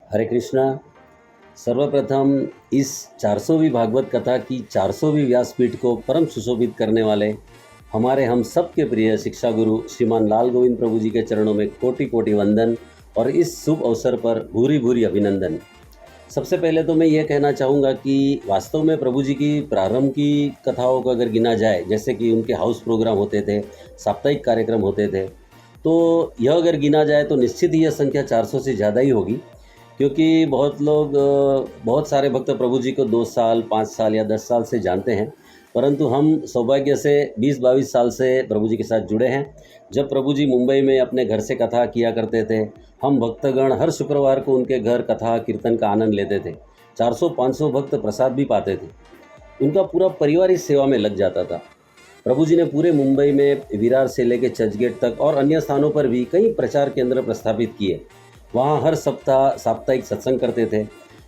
हरे कृष्णा। सर्वप्रथम इस 400वीं भागवत कथा की 400वीं व्यासपीठ को परम सुशोभित करने वाले हमारे हम सब के प्रिय शिक्षा गुरु श्रीमान लाल गोविंद प्रभु जी के चरणों में कोटि कोटि वंदन और इस शुभ अवसर पर भूरी भूरी अभिनंदन। सबसे पहले तो मैं ये कहना चाहूँगा कि वास्तव में प्रभु जी की प्रारंभ की कथाओं को अगर गिना जाए, जैसे कि उनके हाउस प्रोग्राम होते थे, साप्ताहिक कार्यक्रम होते थे, तो यह अगर गिना जाए तो निश्चित ही यह संख्या 400 से ज़्यादा ही होगी। क्योंकि बहुत लोग बहुत सारे भक्त प्रभु जी को 2 साल, 5 साल या 10 साल से जानते हैं, परंतु हम सौभाग्य से 20-22 साल से प्रभु जी के साथ जुड़े हैं। जब प्रभु जी मुंबई में अपने घर से कथा किया करते थे, हम भक्तगण हर शुक्रवार को उनके घर कथा कीर्तन का आनंद लेते थे। 400-500 भक्त प्रसाद भी पाते थे। उनका पूरा परिवार इस सेवा में लग जाता था। प्रभु जी ने पूरे मुंबई में विरार से लेकर चर्चगेट तक और अन्य स्थानों पर भी कई प्रचार केंद्र प्रस्थापित किए। वहाँ हर सप्ताह साप्ताहिक सत्संग करते थे।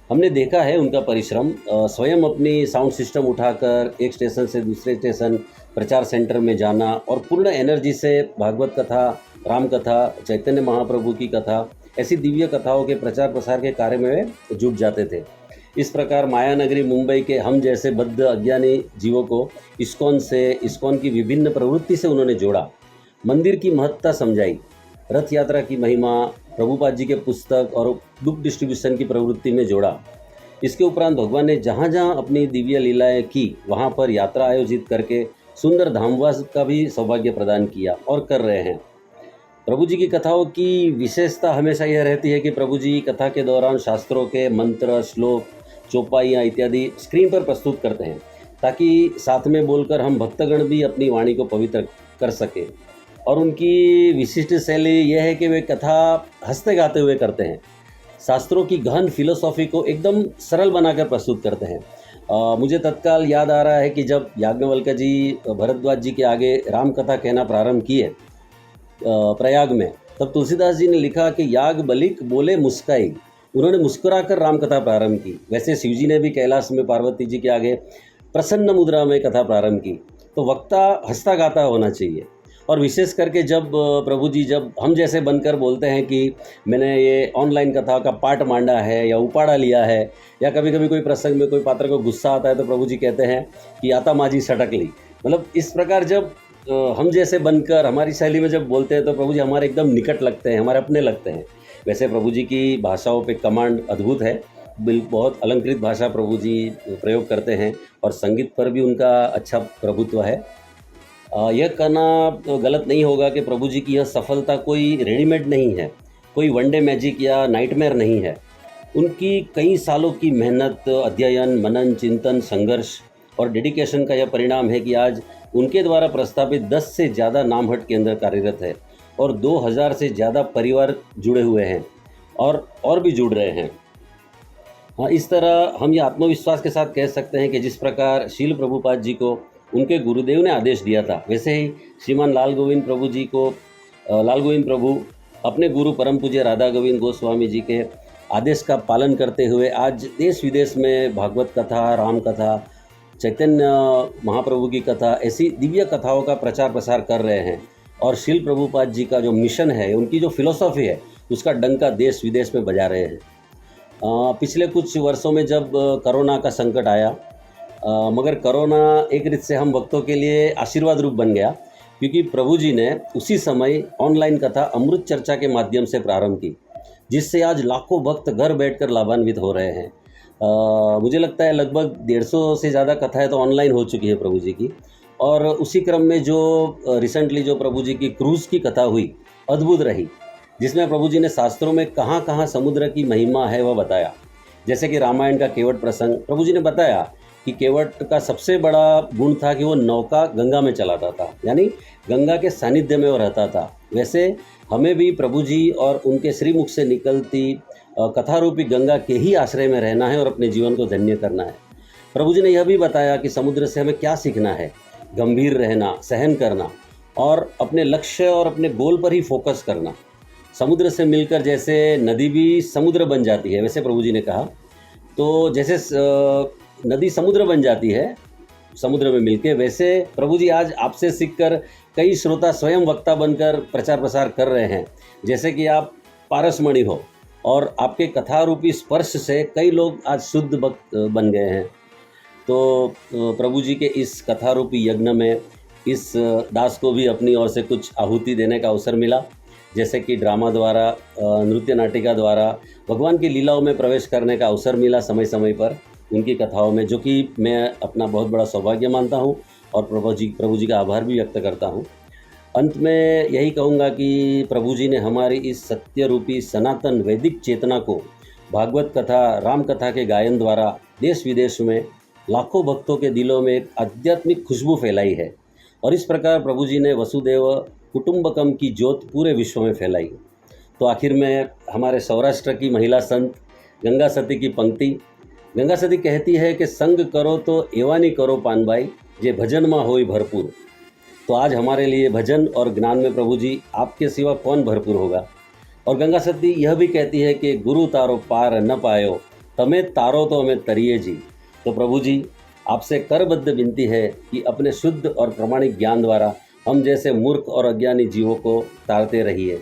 हमने देखा है उनका परिश्रम। स्वयं अपनी साउंड सिस्टम उठाकर एक स्टेशन से दूसरे स्टेशन प्रचार सेंटर में जाना और पूर्ण एनर्जी से भागवत कथा, राम कथा, चैतन्य महाप्रभु की कथा, ऐसी दिव्य कथाओं के प्रचार प्रसार के कार्य में जुट जाते थे। इस प्रकार माया नगरी मुंबई के हम जैसे बद्ध अज्ञानी जीवों को इस्कॉन की विभिन्न प्रवृत्ति से उन्होंने जोड़ा, मंदिर की महत्ता समझाई, रथ यात्रा की महिमा, प्रभुपाद जी के पुस्तक और बुक डिस्ट्रीब्यूशन की प्रवृत्ति में जोड़ा। इसके उपरांत भगवान ने जहाँ जहाँ अपनी दिव्य लीलाएं की, वहाँ पर यात्रा आयोजित करके सुंदर धामवास का भी सौभाग्य प्रदान किया और कर रहे हैं। प्रभु जी की कथाओं की विशेषता हमेशा यह रहती है कि प्रभु जी कथा के दौरान शास्त्रों के मंत्र, श्लोक, चौपाइयाँ इत्यादि स्क्रीन पर प्रस्तुत करते हैं, ताकि साथ में बोलकर हम भक्तगण भी अपनी वाणी को पवित्र कर सके। और उनकी विशिष्ट शैली यह है कि वे कथा हंसते गाते हुए करते हैं। शास्त्रों की गहन फिलोसॉफी को एकदम सरल बनाकर प्रस्तुत करते हैं। मुझे तत्काल याद आ रहा है कि जब याज्ञवल्क्य जी भरद्वाज जी के आगे राम कथा कहना प्रारंभ किए प्रयाग में, तब तुलसीदास जी ने लिखा कि याग बलिक बोले मुस्काई। उन्होंने मुस्कुराकर राम कथा प्रारंभ की। वैसे शिव जी ने भी कैलाश में पार्वती जी के आगे प्रसन्न मुद्रा में कथा प्रारंभ की। तो वक्ता हंसता गाता होना चाहिए। और विशेष करके जब प्रभु जी जब हम जैसे बनकर बोलते हैं कि मैंने ये ऑनलाइन कथा का पाठ मांडा है या उपाड़ा लिया है, या कभी कभी कोई प्रसंग में कोई पात्र को गुस्सा आता है तो प्रभु जी कहते हैं कि आता माजी सटक ली। मतलब इस प्रकार जब हम जैसे बनकर हमारी शैली में जब बोलते हैं तो प्रभु जी हमारे एकदम निकट लगते हैं, हमारे अपने लगते हैं। वैसे प्रभु जी की भाषाओं पे कमांड अद्भुत है। बहुत अलंकृत भाषा प्रभु जी प्रयोग करते हैं और संगीत पर भी उनका अच्छा प्रभुत्व है। यह कहना तो गलत नहीं होगा कि प्रभु जी की यह सफलता कोई रेडीमेड नहीं है, कोई वनडे मैजिक या नाइटमेयर नहीं है। उनकी कई सालों की मेहनत, अध्ययन, मनन, चिंतन, संघर्ष और डेडिकेशन का यह परिणाम है कि आज उनके द्वारा प्रस्तावित 10 से ज़्यादा नामहट केंद्र कार्यरत है और 2000 से ज़्यादा परिवार जुड़े हुए हैं और भी जुड़ रहे हैं। हाँ, इस तरह हम ये आत्मविश्वास के साथ कह सकते हैं कि जिस प्रकार शील प्रभुपाद जी को उनके गुरुदेव ने आदेश दिया था, वैसे ही श्रीमान लाल गोविंद प्रभु जी को लाल गोविंद प्रभु अपने गुरु परम पूज्य राधा गोविंद गोस्वामी जी के आदेश का पालन करते हुए आज देश विदेश में भागवत कथा, राम कथा, चैतन्य महाप्रभु की कथा, ऐसी दिव्य कथाओं का प्रचार प्रसार कर रहे हैं। और शील प्रभुपाद जी का जो मिशन है, उनकी जो फिलॉसफी है, उसका डंका देश विदेश में बजा रहे हैं। पिछले कुछ वर्षों में जब कोरोना का संकट आया, मगर कोरोना एक रीत से हम भक्तों के लिए आशीर्वाद रूप बन गया, क्योंकि प्रभु जी ने उसी समय ऑनलाइन कथा अमृत चर्चा के माध्यम से प्रारंभ की, जिससे आज लाखों भक्त घर बैठकर लाभान्वित हो रहे हैं। मुझे लगता है लगभग 150 से ज़्यादा कथाएं तो ऑनलाइन हो चुकी है प्रभु जी की। और उसी क्रम में जो रिसेंटली जो प्रभु जी की क्रूज़ की कथा हुई, अद्भुत रही, जिसमें प्रभु जी ने शास्त्रों में कहाँ कहाँ समुद्र की महिमा है वह बताया। जैसे कि रामायण का केवट प्रसंग, प्रभु जी ने बताया कि केवट का सबसे बड़ा गुण था कि वो नौका गंगा में चलाता था, यानी गंगा के सानिध्य में वो रहता था। वैसे हमें भी प्रभु जी और उनके श्रीमुख से निकलती कथा रूपी गंगा के ही आश्रय में रहना है और अपने जीवन को धन्य करना है। प्रभु जी ने यह भी बताया कि समुद्र से हमें क्या सीखना है, गंभीर रहना, सहन करना और अपने लक्ष्य और अपने गोल पर ही फोकस करना। समुद्र से मिलकर जैसे नदी भी समुद्र बन जाती है, वैसे प्रभु जी ने कहा, तो जैसे नदी समुद्र बन जाती है समुद्र में मिलके, वैसे प्रभु जी आज आपसे सीखकर कई श्रोता स्वयं वक्ता बनकर प्रचार प्रसार कर रहे हैं। जैसे कि आप पारसमणि हो, और आपके कथा रूपी स्पर्श से कई लोग आज शुद्ध भक्त बन गए हैं। तो प्रभु जी के इस कथा रूपी यज्ञ में इस दास को भी अपनी ओर से कुछ आहुति देने का अवसर मिला, जैसे कि ड्रामा द्वारा, नृत्य नाटिका द्वारा भगवान की लीलाओं में प्रवेश करने का अवसर मिला समय समय पर उनकी कथाओं में, जो कि मैं अपना बहुत बड़ा सौभाग्य मानता हूँ और प्रभु जी का आभार भी व्यक्त करता हूँ। अंत में यही कहूँगा कि प्रभु जी ने हमारी इस सत्य रूपी सनातन वैदिक चेतना को भागवत कथा, राम कथा के गायन द्वारा देश विदेश में लाखों भक्तों के दिलों में एक आध्यात्मिक खुशबू फैलाई है। और इस प्रकार प्रभु जी ने वसुदेव कुटुंबकम की ज्योत पूरे विश्व में फैलाई। तो आखिर में हमारे सौराष्ट्र की महिला संत गंगा सती की पंक्ति, गंगा सती कहती है कि संग करो तो एवानी करो पानबाई, जे भजन में होई भरपूर। तो आज हमारे लिए भजन और ज्ञान में प्रभु जी आपके सिवा कौन भरपूर होगा। और गंगा सती यह भी कहती है कि गुरु तारो पार न पायो, तमें तारो तो हमें तरिए जी। तो प्रभु जी आपसे करबद्ध विनती है कि अपने शुद्ध और प्रामाणिक ज्ञान द्वारा हम जैसे मूर्ख और अज्ञानी जीवों को तारते रहिए।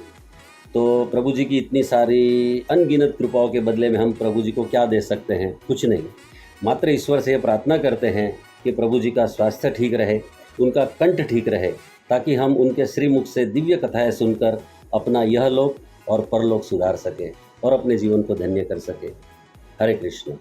तो प्रभु जी की इतनी सारी अनगिनत कृपाओं के बदले में हम प्रभु जी को क्या दे सकते हैं? कुछ नहीं, मात्र ईश्वर से प्रार्थना करते हैं कि प्रभु जी का स्वास्थ्य ठीक रहे, उनका कंठ ठीक रहे, ताकि हम उनके श्रीमुख से दिव्य कथाएं सुनकर अपना यह लोक और परलोक सुधार सकें और अपने जीवन को धन्य कर सकें। हरे कृष्ण।